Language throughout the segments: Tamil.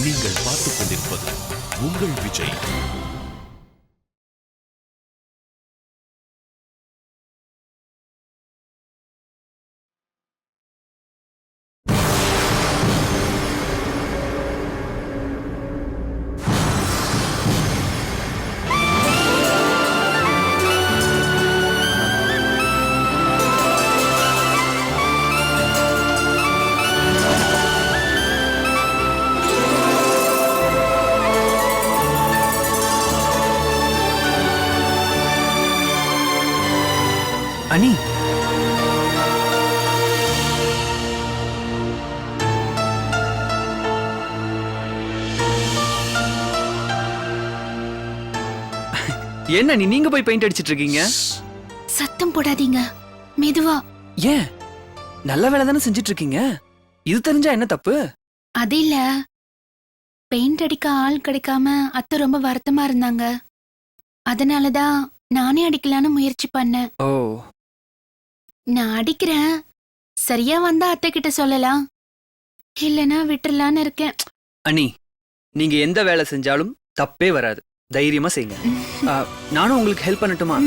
நீங்கள் பார்த்துக் கொண்டிருப்பது உங்கள் விஜய். அனி, என்ன நீங்க போய் பெயிண்ட் அடிச்சிட்டு இருக்கீங்க? சத்தம் போடாதீங்க, மெதுவா. ஏன், நல்ல வேலை தானே செஞ்சிட்டு இருக்கீங்க. இது தெரிஞ்சா என்ன தப்பு? அது இல்ல, பெயிண்ட் அடிக்க ஆள் கிடைக்காம அத்தை ரொம்ப வருத்தமா இருந்தாங்க. அதனாலதான் நானே அடிக்கலான்னு முயற்சி பண்ணேன். ஓ, நான் அடிக்கிறேன், சரியா வந்தா அத்தை கிட்ட சொல்லலாம், இல்லனா விட்டுறலான்னு இருக்கேன். அனி, நீங்க எந்த வேலை செஞ்சாலும் தப்பே வராது. தைரியமா செய்யுங்க. நானும் உங்களுக்கு ஹெல்ப் பண்ணட்டுமா?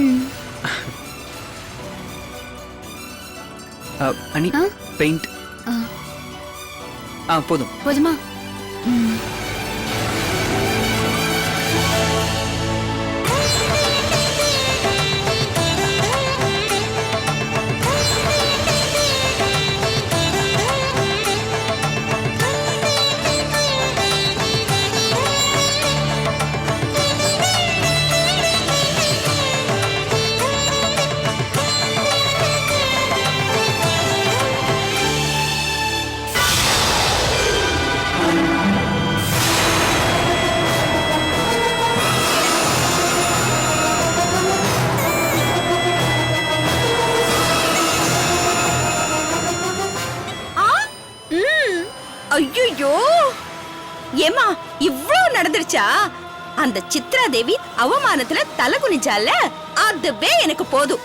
அனி, பெயிண்ட் போதும். போதுமா? ஐயோ, ஏமா இவ்ளோ நடந்துருச்சா? அந்த சித்ரா தேவி அவமானத்துல தலை குனிச்சால, அதுவே எனக்கு போதும்.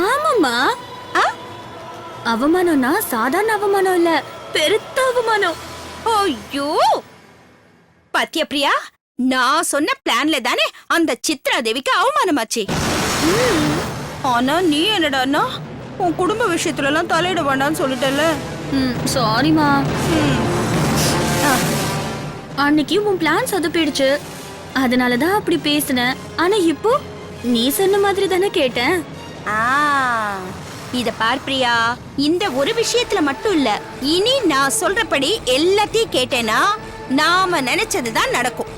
ஆமாமா, அவமானம்னா சாதாரண அவமானம் இல்ல, பெருத்த அவமானம். ஐயோ பாத்தியா பிரியா, நான் சொன்ன பிளான்ல தானே அந்த சித்ரா தேவிக்கு அவமானமாச்சு. ஆனா நீ என்னடான்னா உன் குடும்ப விஷயத்துல எல்லாம் தலையிட வேண்டாம்னு சொல்லிட்டல. சாரிமா, அன்னைக்கு உன் பிளான் சொதப்பிடுச்சு, அதனாலதான் அப்படி பேசினேன். ஆனா இப்போ நீ சொன்ன மாதிரி தானே கேட்டேன். இத பார் பிரியா, இந்த ஒரு விஷயத்துல மட்டும் இல்ல, இனி நான் சொல்றபடி எல்லாத்தையும் கேட்டேனா நாம நினைச்சதுதான் நடக்கும்.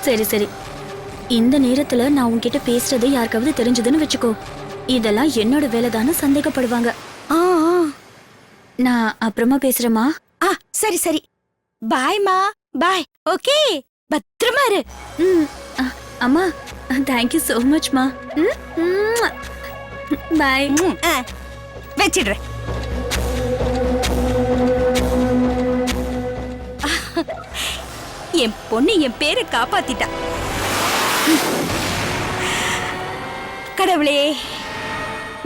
சரி சரி, இந்த நேரத்துல நான் உன்கிட்ட பேசுறது யாருக்காவது தெரிஞ்சதுன்னு வச்சுக்கோ, இதெல்லாம் என்னோட வேலைதான்னு சந்தேகப்படுவாங்க. நான் அப்புறமா பேசுறேமா. சரி சரி, பாய்மா, பாய். ஓகே, பத்திரமா இரு. அம்மா, தேங்க்யூ சோ மச்மா. பாய். வச்சிடுறேன். என் பொண்ணு என் பேரை காப்பாத்திட்டா. கடவுளே,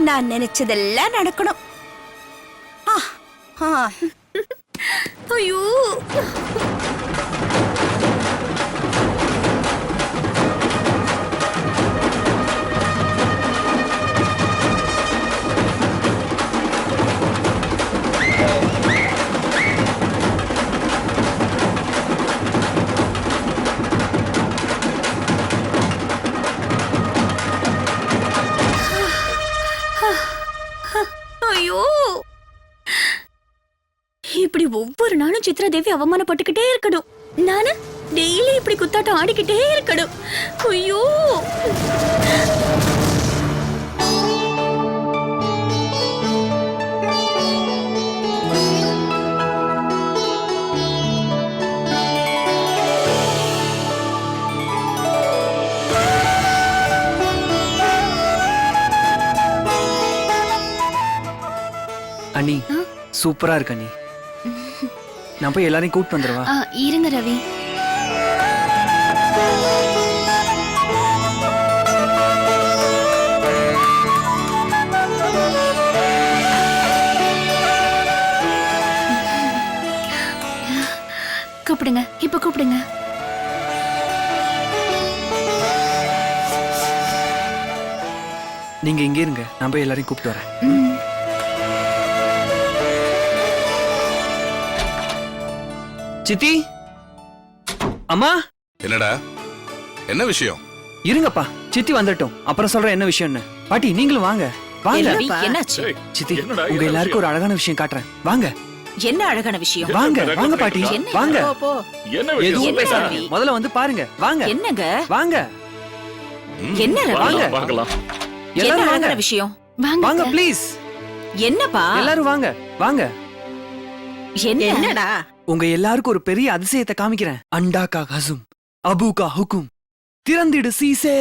நான் நினைச்சதெல்லாம் நடக்கணும். ஐயோ, ஐயோ, இப்படி ஒவ்வொரு நாளும் சித்ரா தேவி அவமானப்பட்டுக்கிட்டே இருக்கணும். நானு டெய்லி இப்படி குத்தாட்டம் ஆடிக்கிட்டே இருக்கணும். ஐயோ, அனி, சூப்பரா இருக்கு அனி. நான் போய் எல்லாரையும் கூப்பிட்டு வந்துடுவா. இருங்க ரவி. கூப்பிடுங்க, இப்ப கூப்பிடுங்க. நீங்க இங்கே இருங்க, நான் போய் எல்லாரையும் கூப்பிட்டு வரேன். ம். சித்தி, அம்மா, என்னடா என்ன விஷயம்? இருங்கப்பா, சித்தி வந்துட்டோம், அப்புறம் சொல்றேன் என்ன விஷயம்னு. பாட்டி நீங்களும் வாங்க, வாங்க. ரவி, என்னாச்சு? சித்தி, உங்க எல்லாருக்கும் ஒரு அழகான விஷயம் காட்டுறேன், வாங்க. என்ன அழகான விஷயம்? வாங்க வாங்க பாட்டி, என்ன? வாங்க. போ, போ. எதுவும் பேசாதீங்க, ரவி? முதல்ல வந்து பாருங்க, வாங்க என்னங்க? வாங்க. என்ன ரவி? வாங்க. என்ன எல்லாரும் வாங்க, அழகான விஷயம்? வாங்க வாங்க. ப்ளீஸ். என்னப்பா? எல்லாரும் வாங்க, வாங்க. என்னடா? உங்க எல்லாருக்கும் ஒரு பெரிய அதிசயத்தை காமிக்கிறேன். அண்டா கா ஹசும், அபு கா ஹுக்கும், திறந்திடு சீசே.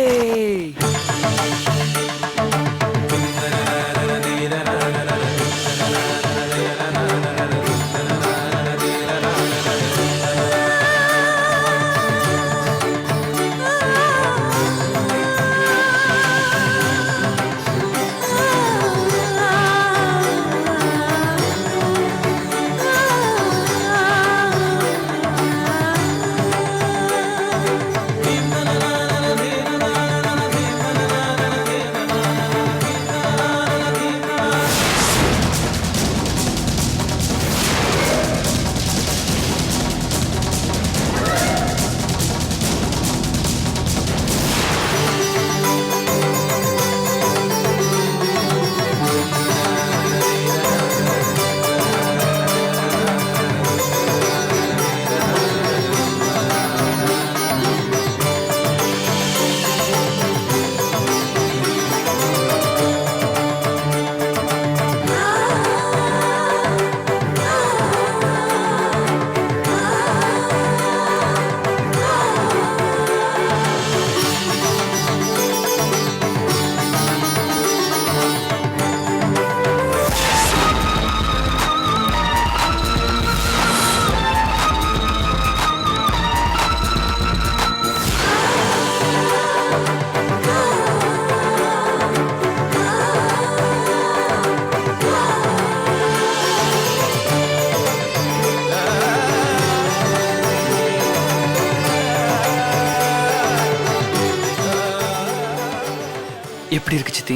எப்படி இருக்கு சித்தி?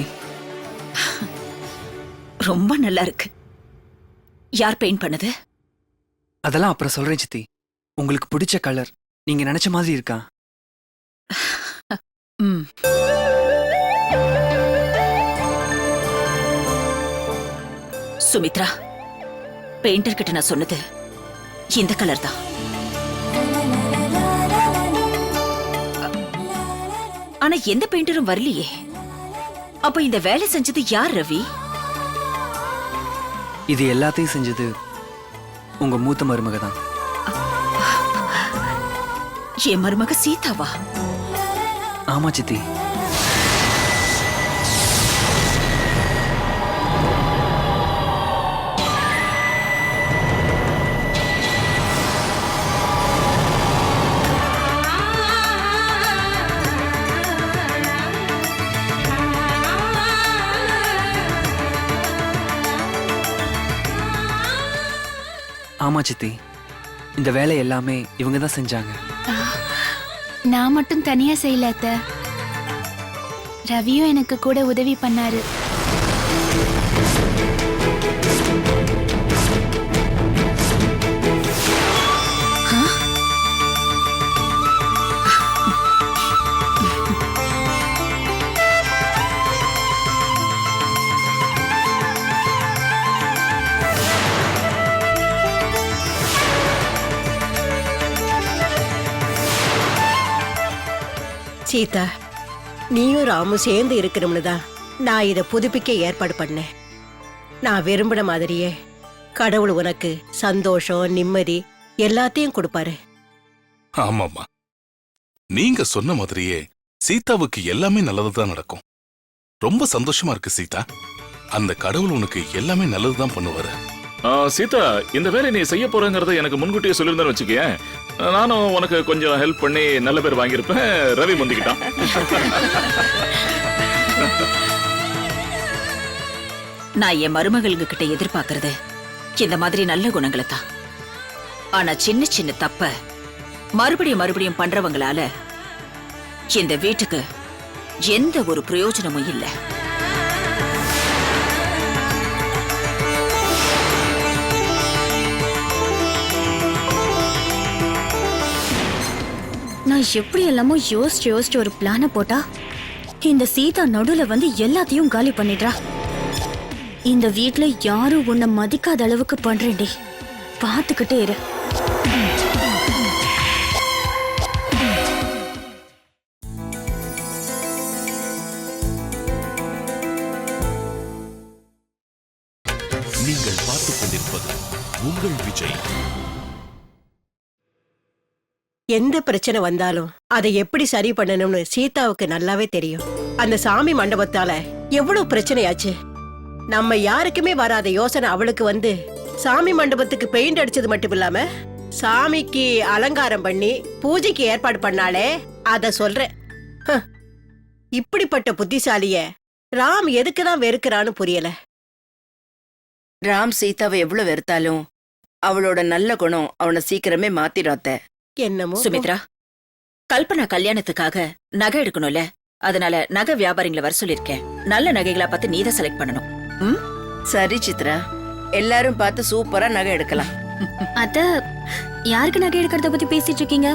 ரொம்ப நல்லா இருக்கு. யார் பெயிண்ட் பண்ணது? அதெல்லாம் அப்புறம் சொல்றேன் சித்தி. உங்களுக்கு பிடிச்ச கலர் நீங்க நினைச்ச மாதிரி இருக்கா? ம். சுமித்ரா, பெயிண்டர் கிட்ட நான் சொன்னது இந்த கலர் தான். ஆனா எந்த பெயிண்டரும் வரலையே. அப்ப இந்த வேலை செஞ்சது யார் ரவி? இது எல்லாத்தையும் செஞ்சது உங்க மூத்த மருமக தான். என் மருமக சீதாவா? ஆமா சித்தி. ஆமா சித்தி, இந்த வேலை எல்லாமே இவங்க தான் செஞ்சாங்க. நான் மட்டும் தனியா செய்யல அத்தை. ரவியும் எனக்கு கூட உதவி பண்ணாரு. சீதா, நீயும் ராமும் சேர்ந்து இருக்கணும்னு தான் நான் இதை புதுப்பிக்க ஏற்பாடு பண்ணேன். நான் விரும்பின மாதிரியே கடவுள் உனக்கு சந்தோஷம், நிம்மதி எல்லாத்தையும் கொடுப்பாரு. ஆமாம்மா, நீங்க சொன்ன மாதிரியே சீதாவுக்கு எல்லாமே நல்லதுதான் நடக்கும். ரொம்ப சந்தோஷமா இருக்கு சீதா. அந்த கடவுள் உனக்கு எல்லாமே நல்லதுதான் பண்ணுவாரு. சீதா, இந்த வேலை நீ செய்ய போறங்கிறத எனக்கு முன்கூட்டியே சொல்லியிருந்தேன்னு வச்சுக்கேன், நானும் உனக்கு கொஞ்சம் ஹெல்ப் பண்ணி நல்ல பேர் வாங்கியிருப்பேன். ரவி முந்திக்கிட்டான். நான் என் மருமகளுங்க கிட்ட எதிர்பார்க்கறது இந்த மாதிரி நல்ல குணங்களை தான். ஆனா சின்ன சின்ன தப்ப மறுபடியும் மறுபடியும் பண்றவங்களால இந்த வீட்டுக்கு எந்த ஒரு பிரயோஜனமும் இல்ல. நான் எப்படி எல்லாமோ யோசிச்சு ஒரு பிளான போட்டா இந்த சீதா நடுவுல வந்து எல்லாத்தையும் காலி பண்ணிடுறா. இந்த வீட்ல யாரும் உன்னை மதிக்காத அளவுக்கு பண்றேன்டி, பாத்துக்கிட்டே இரு. நீங்கள் பார்த்துக் கொண்டிருப்பது உங்கள் விஜய். எந்த பிரச்சனை வந்தாலும் அதை எப்படி சரி பண்ணணும்னு சீதாவுக்கு நல்லாவே தெரியும். அந்த சாமி மண்டபத்தால எவ்வளவு பிரச்சனையாச்சு. நம்ம யாருக்குமே வராத யோசனை அவளுக்கு வந்து சாமி மண்டபத்துக்கு பெயிண்ட் அடிச்சது மட்டும் இல்லாம சாமிக்கு அலங்காரம் பண்ணி பூஜைக்கு ஏற்பாடு பண்ணாலே அத சொல்றேன். இப்படிப்பட்ட புத்திசாலிய ராம் எதுக்குதான் வெறுக்கிறான்னு புரியல. ராம் சீதாவை எவ்வளவு வெறுத்தாலும் அவளோட நல்ல குணம் அவனை சீக்கிரமே மாத்திடாத்த. என்னமோ சுமித்ரா, கல்பனா கல்யாணத்துக்காக நகை எடுக்கணும்ல, அதனால நகை வியாபாரிங்களை வர சொல்லிருக்கேன். நல்ல நகைகளா பார்த்து நீதான் செலக்ட் பண்ணணும். சரி சித்ரா, எல்லாரும் பார்த்து சூப்பரா நகை எடுக்கலாம். அத்த, யாருக்கு நகை எடுக்கிறத பத்தி பேசிட்டு இருக்கீங்க?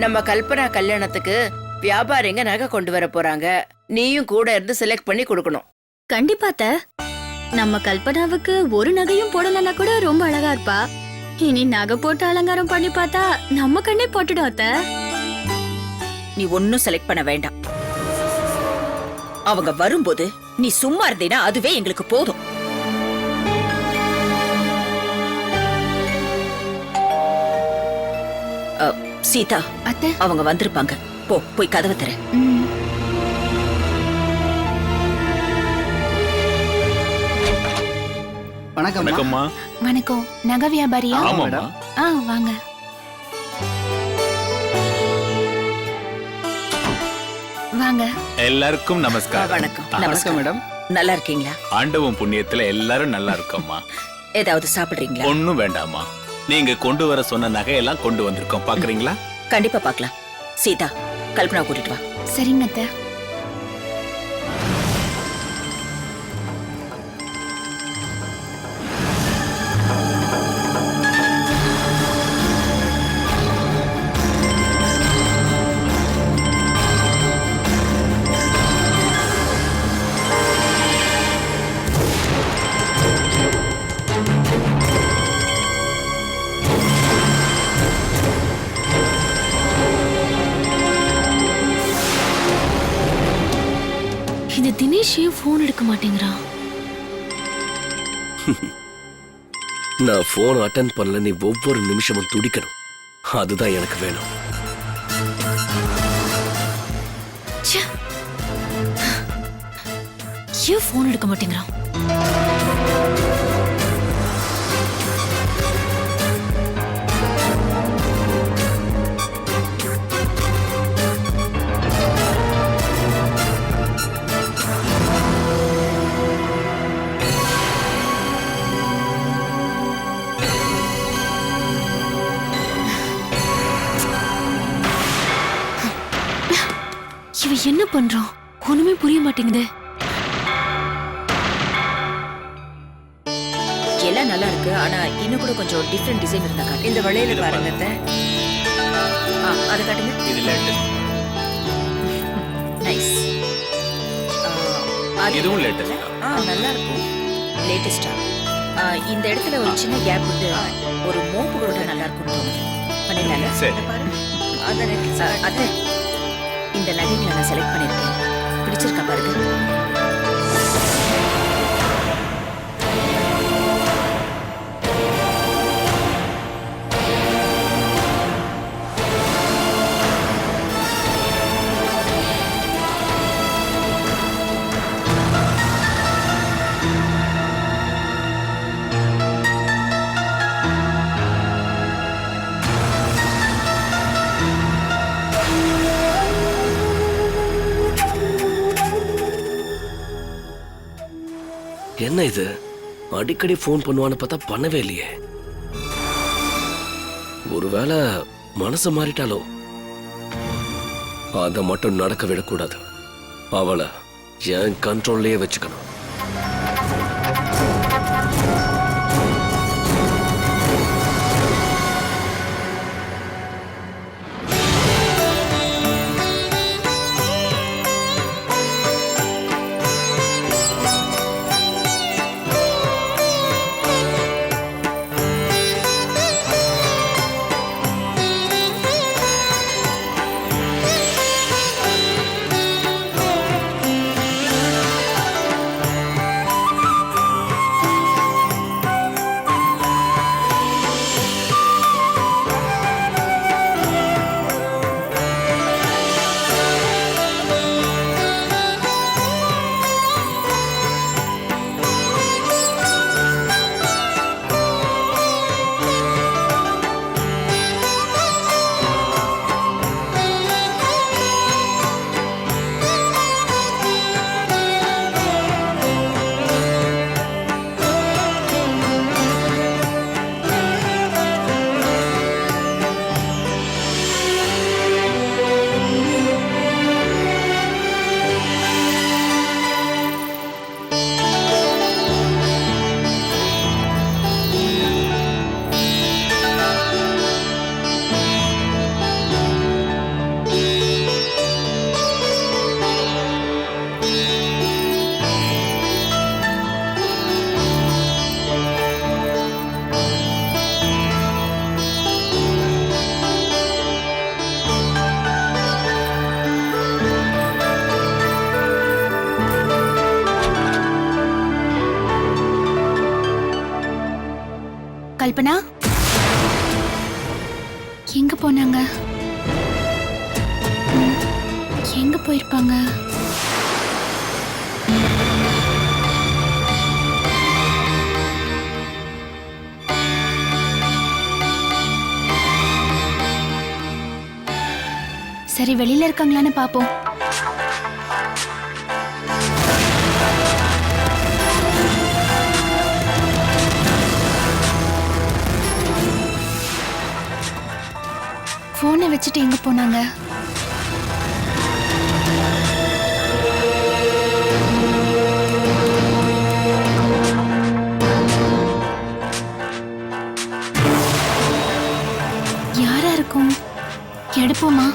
நம்ம கல்பனா கல்யாணத்துக்கு வியாபாரிங்க நகை கொண்டு வர போறாங்க. நீயும் கூட இருந்து செலக்ட் பண்ணி கொடுக்கணும். கண்டிப்பா அத்த. நம்ம கல்பனாவுக்கு ஒரு நகையும் போடலன்னா கூட ரொம்ப அழகா இருப்பா. இனி நகை போட்டு அலங்காரம் பண்ணி பார்த்தா நம்ம கண்ணே போட்டுடும் அத்த. நீ ஒன்னும் செலக்ட் பண்ண வேண்டாம். அவங்க வரும்போது நீ சும்மா இருந்தீனா அதுவே எங்களுக்கு போதும். சீதா, அத்தை. அவங்க வந்திருப்பாங்க. போய் கதவை தர. வணக்கம்மா. வணக்கம். நகை வியாபாரியா? ஆமாடா. வாங்க. வாங்க. எல்லாருக்கும் நமஸ்காரம். வணக்கம். நமஸ்காரம் மேடம். நல்லா இருக்கீங்களா? ஆண்டவன் புண்ணியத்துல எல்லாரும் நல்லா இருக்கோம்மா. ஏதாவது சாப்பிடுறீங்களா? ஒண்ணும் வேண்டாமா, நீங்க கொண்டு வர சொன்ன நகையெல்லாம் கொண்டு வந்திருக்கோம், பாக்குறீங்களா? கண்டிப்பா பாக்கலாம். சீதா, கல்பனா கூட்டிட்டு வா. சரிங்க அத்தை. இந்த தினேஷ் ஏன் போன் எடுக்க மாட்டேங்கிறான்? நான் போன் அட்டென்ட் பண்ணல, நீ ஒவ்வொரு நிமிஷமும் துடிக்கணும். அதுதான் எனக்கு வேணும். ஏன் போன் எடுக்க மாட்டேங்கிறான்? இவன் என்ன பண்றான்? ஒண்ணுமே புரிய மாட்டேங்குது. எல்லாம் நல்லா இருக்கு, ஆனா இன்னும் கூட கொஞ்சம் டிஃபரெண்ட் டிசைன் இருந்தா காட்டு. இந்த வளையல பாருங்க அத்தை. அதை காட்டுங்க. இது லேட்டஸ்ட். நைஸ். இதுவும் லேட்டஸ்ட். நல்லா இருக்கும். லேட்டஸ்டா. இந்த இடத்துல ஒரு சின்ன கேப் விட்டு ஒரு மோப்பு கூட நல்லா இருக்கும்னு தோணுது. பண்ணிடலாம்ல? சரி. அத்தை, இந்த நகைகளை நான் செலக்ட் பண்ணிருக்கேன். பிடிச்சிருக்கா பாருங்க. என்ன இது, அடிக்கடி போன் பண்ணுவான்னு பார்த்தா பண்ணவே இல்லையே. ஒருவேளை மனசு மாறிட்டாலோ? அதை மட்டும் நடக்க விடக்கூடாது. அவளை என் கண்ட்ரோல்லயே வச்சுக்கணும். கல்பனா எங்க போனாங்க? எங்க போயிருப்பாங்க? சரி, வெளியில இருக்காங்களான்னு பாப்போம். போனை வச்சுட்டு எங்க போனாங்க? யாரா இருக்கும்? எடுப்போமா?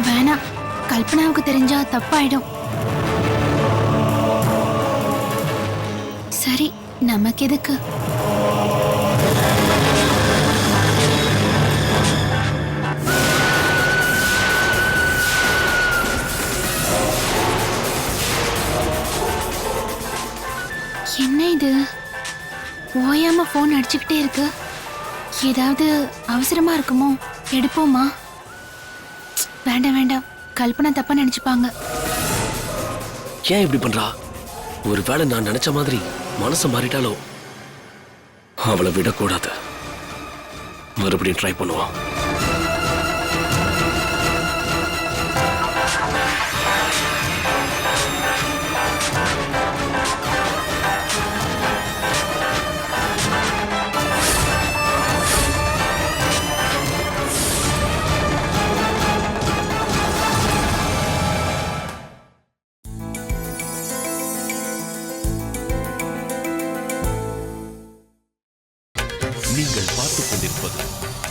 வேணாம், கல்பனாவுக்கு தெரிஞ்சா தப்பாயிடும். சரி, நமக்கு எதுக்கு? என்ன இது? ஓயாம போன் அடிச்சுக்கிட்டே இருக்கு. ஏதாவது அவசரமா இருக்குமோ? எடுப்போமா? வேண்டாம் வேண்டாம், கல்பனா தப்பா நினைச்சுப்பாங்க. ஏன் இப்படி பண்றா? ஒருவேளை நான் நினைச்ச மாதிரி மனசு மாறிட்டாலோ? அவளை விடக்கூடாது. மறுபடியும் ட்ரை பண்ணுவான். நீங்கள் பார்த்துக் கொண்டிருப்பது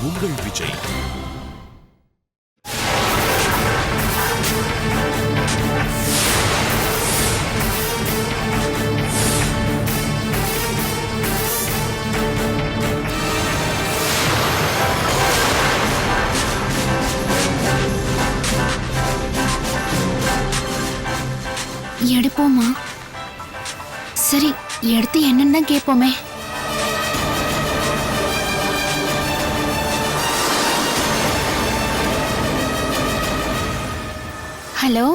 உங்கள் விஜய். எடுப்போமா? சரி, எடுத்து என்னன்னு தான் கேட்போமே. ஹலோ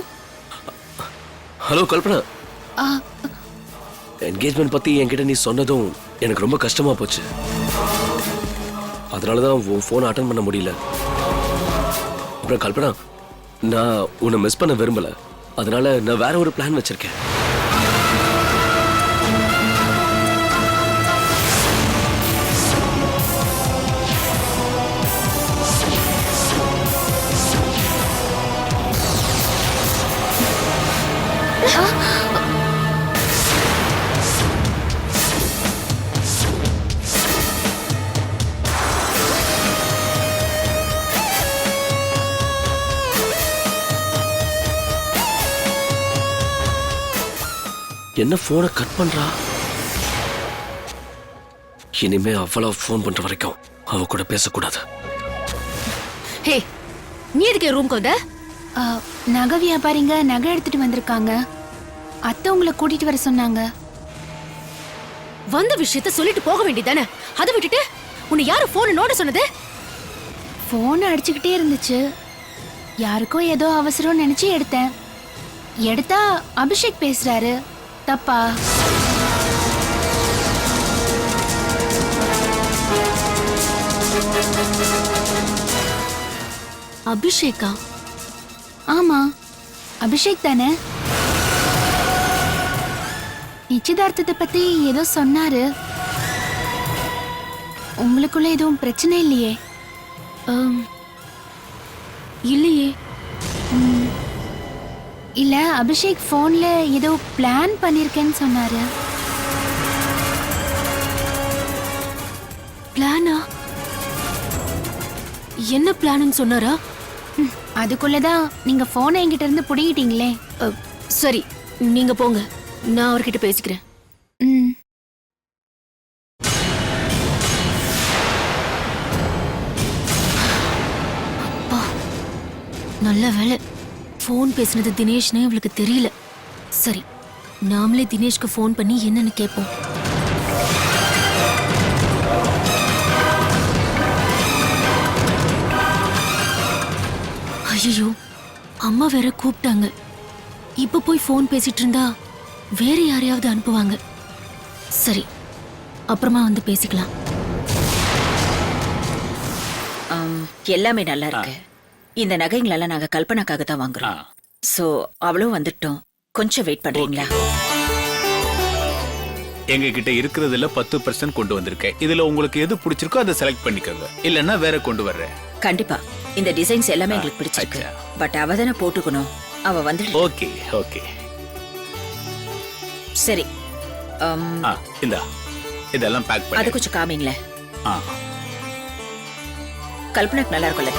ஹலோ கல்பனா, ஆ, என்கேஜ்மெண்ட் பத்தி என்கிட்ட நீ சொன்னதும் எனக்கு ரொம்ப கஷ்டமா போச்சு. அதனாலதான் உன் போன் அட்டன் பண்ண முடியல. அப்புறம் கல்பனா, நான் உன்னை மிஸ் பண்ண விரும்பல. அதனால நான் வேற ஒரு பிளான் வச்சிருக்கேன். என்ன போனை கட் பண்றா? இனிமே அவ்வளவு ஃபோன் பண்ற வரைக்கும் அவ கூட பேசக்கூடாது. ஹே, நீ எதுக்கு ரூம்க்கு வந்த? நகை வியாபாரிங்க நகை எடுத்துட்டு வந்திருக்காங்க. அத்தை உங்களை கூட்டிட்டு வர சொன்னாங்க. வந்த விஷயத்த சொல்லிட்டு போக வேண்டியதானே? அதை விட்டுட்டு உன்னை யாரு போன் நோட சொன்னது? போன் அடிச்சுக்கிட்டே இருந்துச்சு. யாருக்கோ ஏதோ அவசரம் நினைச்சு எடுத்தேன். எடுத்தா அபிஷேக் பேசுறாரு. தப்பா? அபிஷேகா? ஆமா, அபிஷேக் தானே. நிச்சயதார்த்தத்தை பத்தி ஏதோ சொன்னாரு. உங்களுக்குள்ள எதுவும் பிரச்சனை இல்லையே? இல்லையே. இல்ல, அபிஷேக் போன்ல ஏதோ பிளான் பண்ணிருக்கேன்னு சொன்னாரு. பிளானா? என்ன பிளான்னு சொன்னாரா? அதுக்குள்ளதான் நீங்க போனை என்கிட்ட இருந்து புடிங்கிட்டீங்களே. சரி, நீங்க போங்க, நான் அவர்கிட்ட பேசிக்கிறேன். ம். அப்பா, நல்ல வேலை ஃபோன் பேசுனது தினேஷ்னு இவளுக்கு தெரியல. சரி, நாமளே தினேஷ்க்கு ஃபோன் பண்ணி என்னன்னு கேட்போம். ஐயோ, அம்மா வேற கூப்பிட்டாங்க. இப்ப போய் ஃபோன் பேசிட்டு இருந்தா வேற யாரையாவது அனுப்புவாங்க. சரி, அப்புறமா வந்து பேசிக்கலாம். எல்லாமே நல்லா இருக்கு. இந்த நகைங்களெல்லாம் நாங்க கல்பனாக்காக தான் வாங்குறோம். சோ அவளும் வந்துட்டோம். கொஞ்சம் வெயிட் பண்றீங்களா? எங்க கிட்ட இருக்கிறதுல 10% கொண்டு வந்திருக்கேன். இதுல உங்களுக்கு எது பிடிச்சிருக்கோ அதை செலக்ட் பண்ணிக்கோங்க. இல்லன்னா வேற கொண்டு வர்றேன். கண்டிப்பா இந்த டிசைன்ஸ் எல்லாமே எங்களுக்கு பிடிச்சிருக்கு. பட் அவ தானே போட்டுக்கணும். அவ வந்து ஓகே ஓகே. சரி, இந்தா இதெல்லாம் பேக் பண்ணி அது கொஞ்சம் காமிங்களேன். ஆ கல்பனாக்கு நல்லா இருக்கும்ல?